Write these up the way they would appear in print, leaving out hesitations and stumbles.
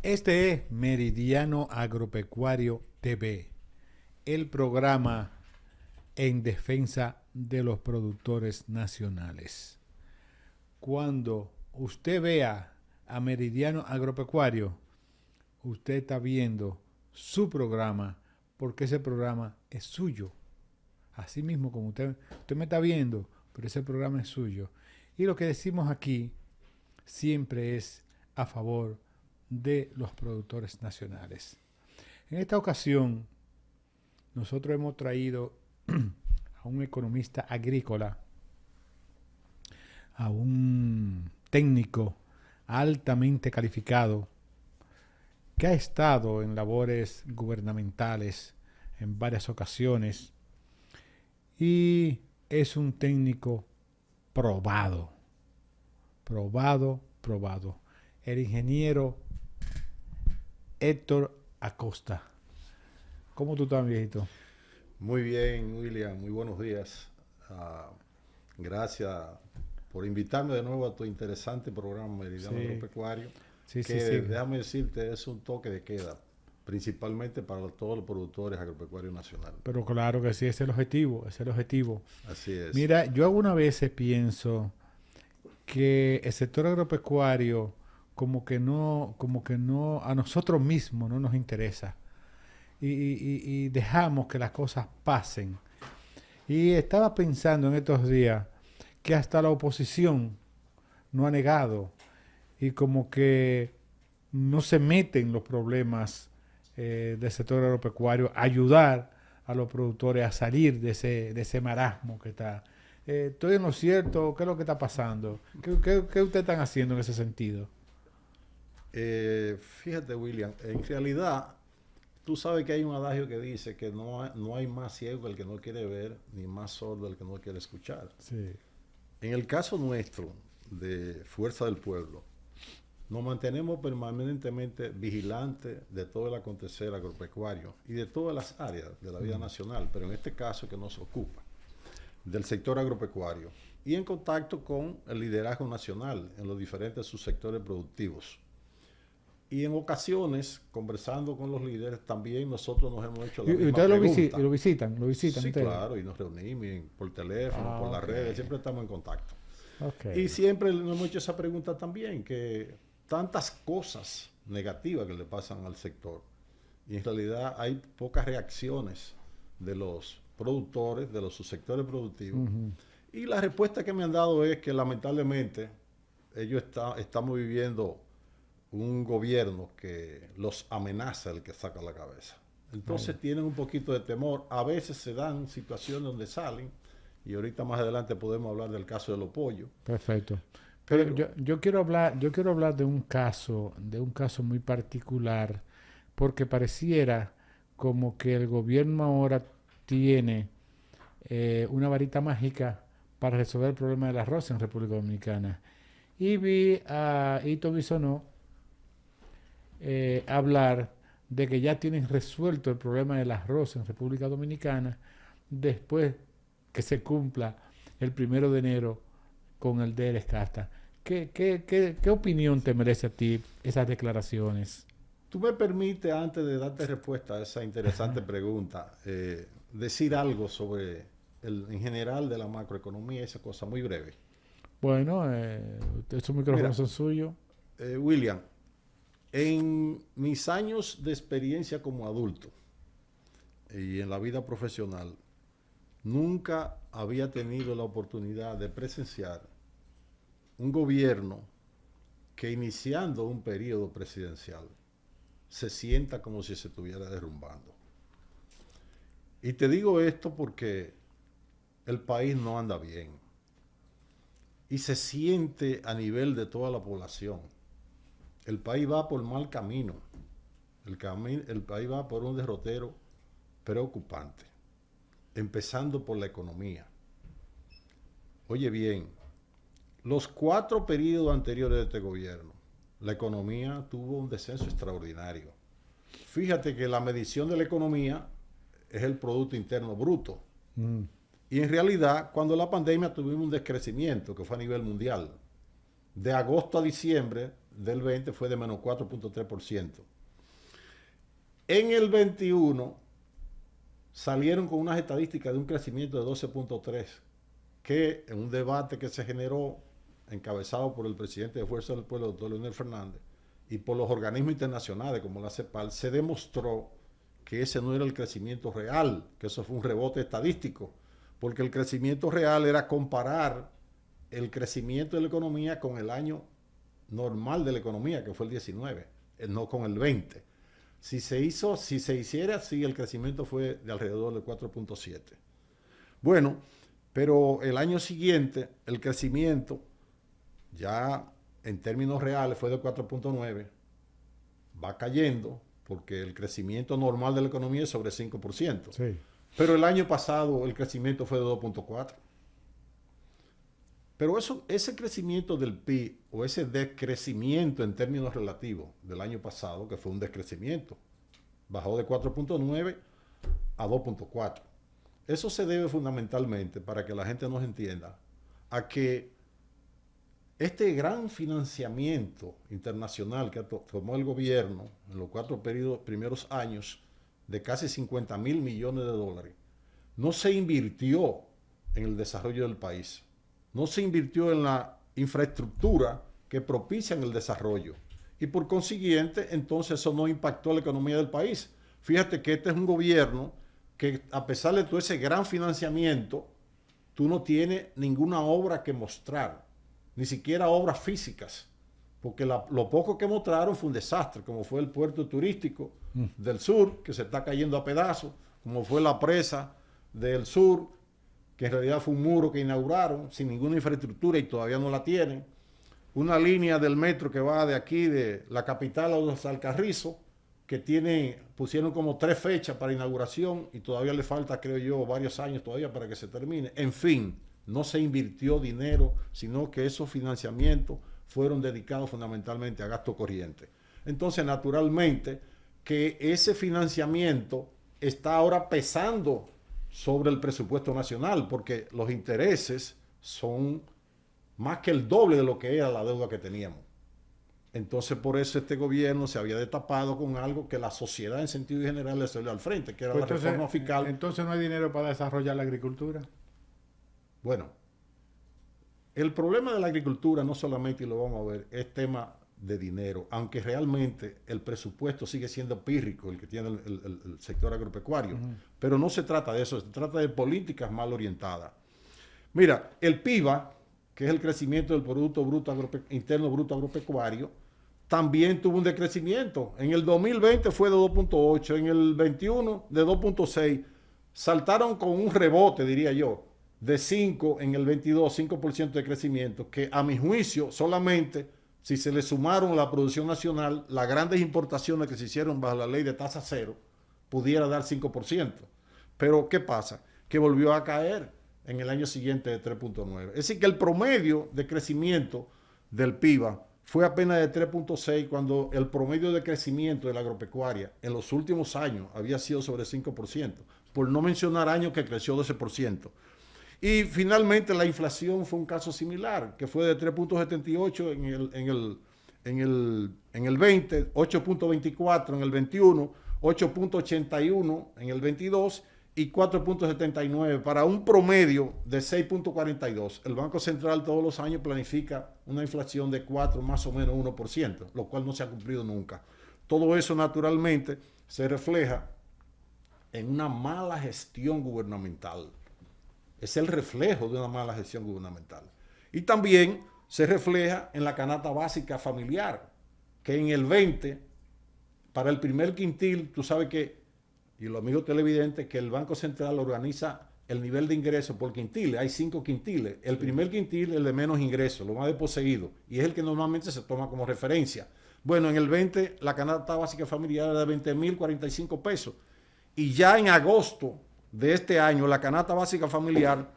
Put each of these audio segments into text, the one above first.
Este es Meridiano Agropecuario TV, el programa en defensa de los productores nacionales. Cuando usted vea a Meridiano Agropecuario, usted está viendo su programa porque ese programa es suyo. Así mismo como usted me está viendo, pero ese programa es suyo. Y lo que decimos aquí siempre es a favor de los productores nacionales. En esta ocasión, nosotros hemos traído a un economista agrícola, a un técnico altamente calificado que ha estado en labores gubernamentales en varias ocasiones y es un técnico probado. El ingeniero Héctor Acosta. ¿Cómo tú estás, viejito? Muy bien, William, muy buenos días. Gracias por invitarme de nuevo a tu interesante programa Meridiano Agropecuario, Sí. déjame decirte, es un toque de queda, principalmente para todos los productores agropecuarios nacionales. Pero claro que sí, ese es el objetivo. Así es. Mira, yo algunas veces pienso que el sector agropecuario como que no, a nosotros mismos no nos interesa. Y dejamos que las cosas pasen. Y estaba pensando en estos días que hasta la oposición no ha negado y como que no se mete en los problemas del sector agropecuario, ayudar a los productores a salir de ese marasmo que está. ¿Estoy en lo cierto? ¿Qué es lo que está pasando? ¿Qué ustedes están haciendo en ese sentido? Fíjate, William, en realidad tú sabes que hay un adagio que dice que no hay más ciego el que no quiere ver, ni más sordo el que no quiere escuchar. Sí. En el caso nuestro, de Fuerza del Pueblo, nos mantenemos permanentemente vigilantes de todo el acontecer agropecuario y de todas las áreas de la vida nacional, pero en este caso que nos ocupa, del sector agropecuario, y en contacto con el liderazgo nacional en los diferentes subsectores productivos. Y en ocasiones, conversando con los líderes, también nosotros nos hemos hecho la misma ustedes pregunta. lo visitan Sí, ustedes. claro, y nos reunimos por teléfono, por las redes, siempre estamos en contacto. Okay. Y siempre nos hemos hecho esa pregunta también, que tantas cosas negativas que le pasan al sector, y en realidad hay pocas reacciones de los productores, de los subsectores productivos, y la respuesta que me han dado es que lamentablemente ellos estamos viviendo un gobierno que los amenaza el que saca la cabeza. Entonces tienen un poquito de temor. A veces se dan situaciones donde salen, y ahorita más adelante podemos hablar del caso de los pollos. Perfecto. Pero yo quiero hablar de un caso muy particular, porque pareciera como que el gobierno ahora tiene una varita mágica para resolver el problema del arroz en República Dominicana. Y vi a Ito Bisonó hablar de que ya tienen resuelto el problema del arroz en República Dominicana después que se cumpla el 1 de enero con el DRS Casta. ¿Qué opinión te merece a ti esas declaraciones? Tú me permites, antes de darte respuesta a esa interesante pregunta, decir algo sobre en general de la macroeconomía, esa cosa muy breve. Bueno, estos micrófonos son suyos. William, en mis años de experiencia como adulto y en la vida profesional, nunca había tenido la oportunidad de presenciar un gobierno que iniciando un periodo presidencial se sienta como si se estuviera derrumbando. Y te digo esto porque el país no anda bien y se siente a nivel de toda la población. El país va por mal camino. El país va por un derrotero preocupante, empezando por la economía. Oye bien, los 4 periodos anteriores de este gobierno, la economía tuvo un descenso extraordinario. Fíjate que la medición de la economía es el Producto Interno Bruto. Y en realidad, cuando la pandemia tuvimos un decrecimiento que fue a nivel mundial. De agosto a diciembre del 20 fue de menos 4.3%. En el 21 salieron con unas estadísticas de un crecimiento de 12.3%, que en un debate que se generó, encabezado por el presidente de Fuerza del Pueblo, doctor Leonel Fernández, y por los organismos internacionales como la CEPAL, se demostró que ese no era el crecimiento real, que eso fue un rebote estadístico, porque el crecimiento real era comparar el crecimiento de la economía con el año normal de la economía, que fue el 19, no con el 20. Si se hiciera así, el crecimiento fue de alrededor del 4.7. Bueno, pero el año siguiente, el crecimiento, ya en términos reales, fue de 4.9, va cayendo, porque el crecimiento normal de la economía es sobre 5%. Sí. Pero el año pasado el crecimiento fue de 2.4. Pero ese crecimiento del PIB o ese decrecimiento en términos relativos del año pasado, que fue un decrecimiento, bajó de 4.9 a 2.4. Eso se debe fundamentalmente, para que la gente nos entienda, a que este gran financiamiento internacional que tomó el gobierno en los 4 primeros años, de casi 50.000 millones de dólares, no se invirtió en el desarrollo del país. No se invirtió en la infraestructura que propician el desarrollo. Y por consiguiente, entonces eso no impactó la economía del país. Fíjate que este es un gobierno que, a pesar de todo ese gran financiamiento, tú no tienes ninguna obra que mostrar, ni siquiera obras físicas, porque lo poco que mostraron fue un desastre, como fue el puerto turístico del sur, que se está cayendo a pedazos, como fue la presa del sur, que en realidad fue un muro que inauguraron sin ninguna infraestructura y todavía no la tienen. Una línea del metro que va de aquí, de la capital a los Alcarrizos, que pusieron como 3 fechas para inauguración y todavía le falta, creo yo, varios años todavía para que se termine. En fin, no se invirtió dinero, sino que esos financiamientos fueron dedicados fundamentalmente a gasto corriente. Entonces, naturalmente, que ese financiamiento está ahora pesando sobre el presupuesto nacional, porque los intereses son más que el doble de lo que era la deuda que teníamos. Entonces, por eso este gobierno se había destapado con algo que la sociedad en sentido general le salió al frente, que era la reforma fiscal. Entonces, ¿no hay dinero para desarrollar la agricultura? Bueno, el problema de la agricultura no solamente, y lo vamos a ver, es tema de dinero, aunque realmente el presupuesto sigue siendo pírrico, el que tiene el sector agropecuario. Pero no se trata de eso, se trata de políticas mal orientadas. Mira, el PIBA, que es el crecimiento del Producto Interno Bruto Agropecuario, también tuvo un decrecimiento. En el 2020 fue de 2.8, en el 21 de 2.6. Saltaron con un rebote, diría yo, de 5 en el 22, 5% de crecimiento, que a mi juicio solamente, si se le sumaron la producción nacional, las grandes importaciones que se hicieron bajo la ley de tasa cero, pudiera dar 5%. Pero, ¿qué pasa? Que volvió a caer en el año siguiente de 3.9. Es decir, que el promedio de crecimiento del PIBA fue apenas de 3.6, cuando el promedio de crecimiento de la agropecuaria en los últimos años había sido sobre 5%, por no mencionar años que creció 12%. Y finalmente la inflación fue un caso similar, que fue de 3.78 en el 20, 8.24 en el 21, 8.81 en el 22 y 4.79 para un promedio de 6.42. El Banco Central todos los años planifica una inflación de 4, más o menos 1%, lo cual no se ha cumplido nunca. Todo eso naturalmente se refleja en una mala gestión gubernamental. Es el reflejo de una mala gestión gubernamental. Y también se refleja en la canasta básica familiar, que en el 20, para el primer quintil, tú sabes que, y los amigos televidentes, que el Banco Central organiza el nivel de ingreso por quintiles. Hay 5 quintiles. El primer quintil es el de menos ingresos, lo más desposeído, y es el que normalmente se toma como referencia. Bueno, en el 20, la canasta básica familiar era de 20.045 pesos. Y ya en agosto de este año, la canasta básica familiar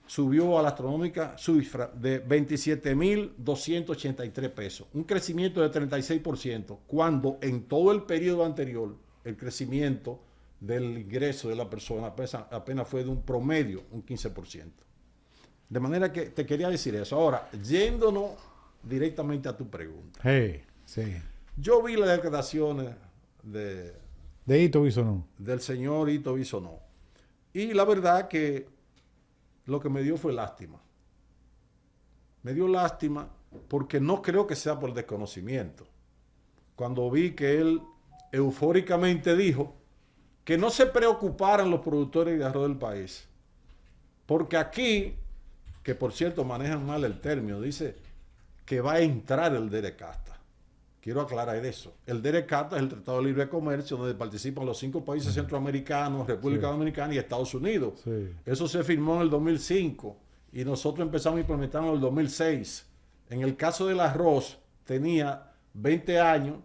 subió a la astronómica cifra de 27.283 pesos. Un crecimiento de 36%, cuando en todo el periodo anterior el crecimiento del ingreso de la persona apenas fue de un promedio, un 15%. De manera que te quería decir eso. Ahora, yéndonos directamente a tu pregunta. Hey, sí. Yo vi las declaraciones De Ito Bisonó. del señor Ito Bisonó. Y la verdad que lo que me dio fue lástima. Me dio lástima porque no creo que sea por desconocimiento. Cuando vi que él eufóricamente dijo que no se preocuparan los productores de arroz del país. Porque aquí, que por cierto manejan mal el término, dice que va a entrar el DERECASTA. Quiero aclarar eso. El DERECASTA es el Tratado de Libre Comercio donde participan los 5 países centroamericanos, República Dominicana y Estados Unidos. Sí. Eso se firmó en el 2005 y nosotros empezamos a implementarlo en el 2006. En el caso del arroz tenía 20 años,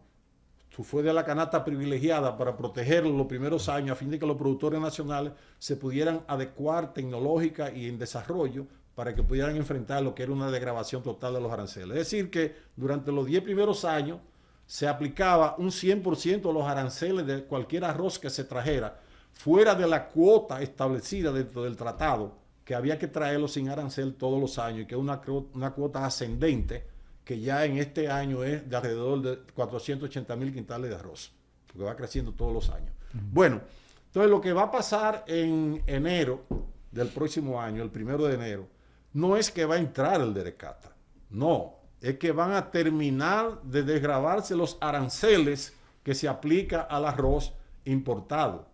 fue de la canasta privilegiada para protegerlo los primeros años a fin de que los productores nacionales se pudieran adecuar tecnológica y en desarrollo para que pudieran enfrentar lo que era una degradación total de los aranceles. Es decir, que durante los 10 primeros años se aplicaba un 100% de los aranceles de cualquier arroz que se trajera fuera de la cuota establecida dentro del tratado, que había que traerlo sin arancel todos los años y que es una cuota ascendente que ya en este año es de alrededor de 480,000 quintales de arroz, porque va creciendo todos los años. Bueno, entonces lo que va a pasar en enero del próximo año, el 1 de enero, no es que va a entrar el DERECASTA, no, es que van a terminar de desgravarse los aranceles que se aplica al arroz importado.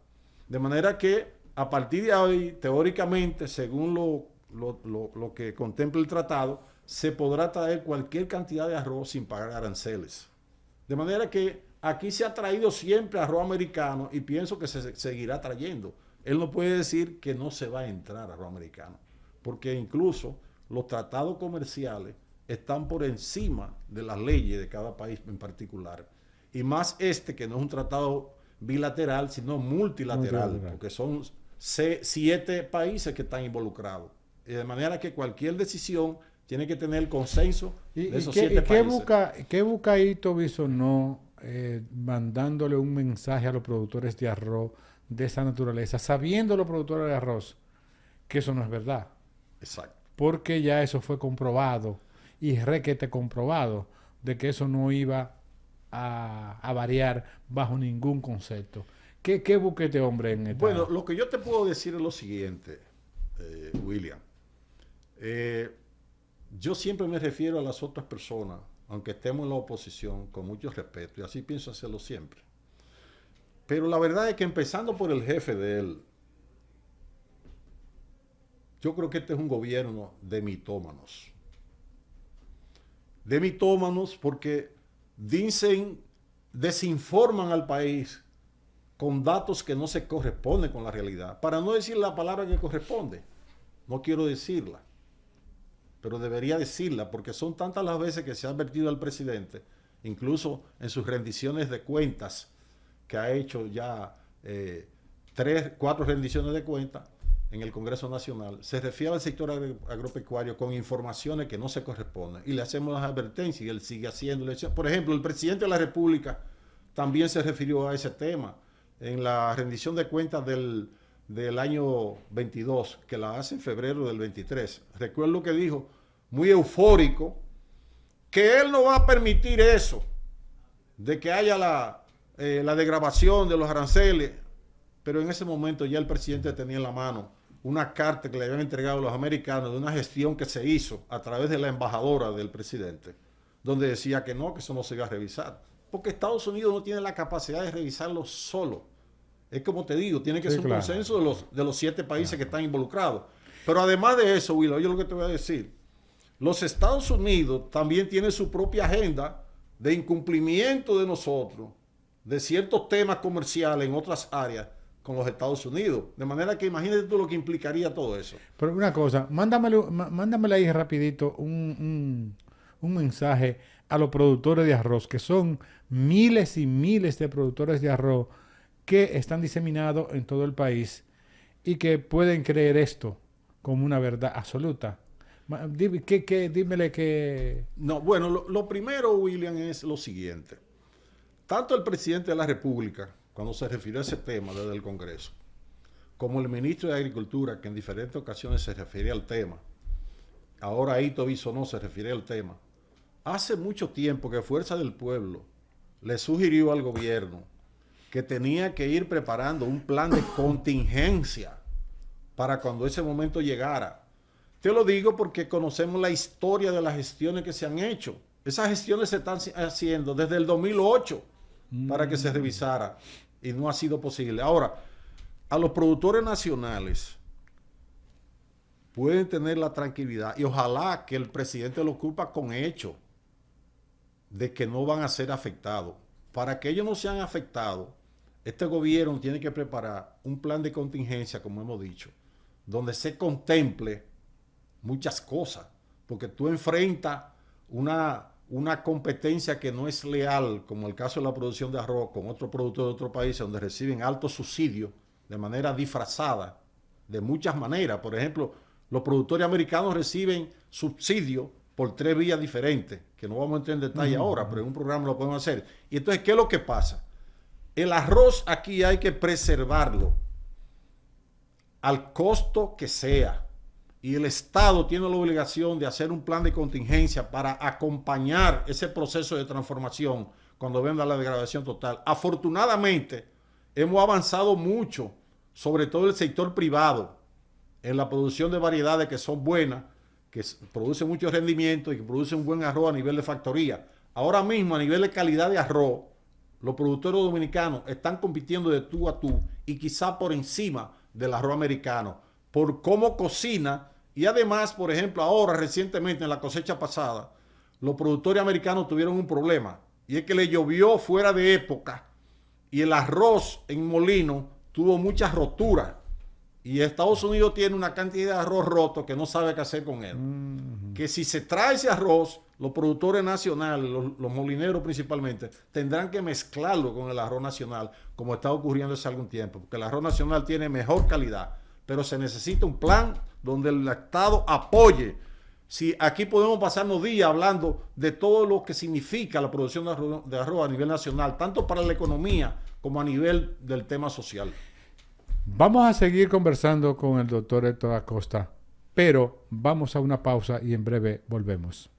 De manera que a partir de hoy, teóricamente, según lo que contempla el tratado, se podrá traer cualquier cantidad de arroz sin pagar aranceles. De manera que aquí se ha traído siempre arroz americano y pienso que se seguirá trayendo. Él no puede decir que no se va a entrar arroz americano, porque incluso los tratados comerciales están por encima de las leyes de cada país en particular. Y más que no es un tratado bilateral, sino multilateral, porque son 7 países que están involucrados. Y de manera que cualquier decisión tiene que tener el consenso de esos 7 países. ¿Qué busca Ito Bisonó mandándole un mensaje a los productores de arroz de esa naturaleza, sabiendo los productores de arroz que eso no es verdad? Exacto. Porque ya eso fue comprobado y requete comprobado de que eso no iba a variar bajo ningún concepto. ¿Qué busca este hombre en esta? Bueno, lo que yo te puedo decir es lo siguiente, William. Yo siempre me refiero a las otras personas, aunque estemos en la oposición, con mucho respeto, y así pienso hacerlo siempre. Pero la verdad es que empezando por el jefe de él, yo creo que este es un gobierno de mitómanos. De mitómanos porque desinforman al país con datos que no se corresponden con la realidad. Para no decir la palabra que corresponde, no quiero decirla, pero debería decirla porque son tantas las veces que se ha advertido al presidente, incluso en sus rendiciones de cuentas, que ha hecho ya 4 rendiciones de cuentas en el Congreso Nacional, se refiere al sector agropecuario con informaciones que no se corresponden y le hacemos las advertencias y él sigue haciéndole. Por ejemplo, el presidente de la República también se refirió a ese tema en la rendición de cuentas del año 22, que la hace en febrero del 23. Recuerdo que dijo, muy eufórico, que él no va a permitir eso, de que haya la degradación de los aranceles, pero en ese momento ya el presidente tenía en la mano una carta que le habían entregado los americanos de una gestión que se hizo a través de la embajadora del presidente, donde decía que no, que eso no se iba a revisar, porque Estados Unidos no tiene la capacidad de revisarlo solo. Es como te digo, tiene que ser un consenso de los 7 países que están involucrados. Pero además de eso, Will, oye lo que te voy a decir. Los Estados Unidos también tienen su propia agenda de incumplimiento de nosotros, de ciertos temas comerciales en otras áreas con los Estados Unidos. De manera que imagínate tú lo que implicaría todo eso. Pero una cosa, mándamele ahí rapidito un mensaje a los productores de arroz, que son miles y miles de productores de arroz que están diseminados en todo el país y que pueden creer esto como una verdad absoluta. Dímele que... No, bueno, lo primero, William, es lo siguiente. Tanto el presidente de la República, cuando se refirió a ese tema desde el Congreso, como el ministro de Agricultura, que en diferentes ocasiones se refiere al tema, ahora Ito Bisonó se refiere al tema, hace mucho tiempo que Fuerza del Pueblo le sugirió al gobierno que tenía que ir preparando un plan de contingencia para cuando ese momento llegara. Te lo digo porque conocemos la historia de las gestiones que se han hecho. Esas gestiones se están haciendo desde el 2008 para que se revisara y no ha sido posible. Ahora, a los productores nacionales pueden tener la tranquilidad y ojalá que el presidente lo culpa con hechos de que no van a ser afectados. Para que ellos no sean afectados, este gobierno tiene que preparar un plan de contingencia, como hemos dicho, donde se contemple muchas cosas, porque tú enfrentas una competencia que no es leal, como el caso de la producción de arroz con otro productor de otro país, donde reciben altos subsidios de manera disfrazada, de muchas maneras. Por ejemplo, los productores americanos reciben subsidios por 3 vías diferentes, que no vamos a entrar en detalle ahora, pero en un programa lo podemos hacer. Y entonces, ¿qué es lo que pasa? El arroz aquí hay que preservarlo al costo que sea. Y el Estado tiene la obligación de hacer un plan de contingencia para acompañar ese proceso de transformación cuando venga la degradación total. Afortunadamente, hemos avanzado mucho, sobre todo el sector privado, en la producción de variedades que son buenas, que producen mucho rendimiento y que producen un buen arroz a nivel de factoría. Ahora mismo, a nivel de calidad de arroz, los productores dominicanos están compitiendo de tú a tú y quizá por encima del arroz americano, por cómo cocina. Y además, por ejemplo, ahora recientemente en la cosecha pasada, los productores americanos tuvieron un problema, y es que le llovió fuera de época y el arroz en molino tuvo muchas roturas. Y Estados Unidos tiene una cantidad de arroz roto que no sabe qué hacer con él. Que si se trae ese arroz, los productores nacionales, los molineros principalmente, tendrán que mezclarlo con el arroz nacional, como está ocurriendo hace algún tiempo, porque el arroz nacional tiene mejor calidad, pero se necesita un plan donde el Estado apoye. Si aquí podemos pasarnos días hablando de todo lo que significa la producción de arroz a nivel nacional, tanto para la economía como a nivel del tema social. Vamos a seguir conversando con el doctor Héctor Acosta, pero vamos a una pausa y en breve volvemos.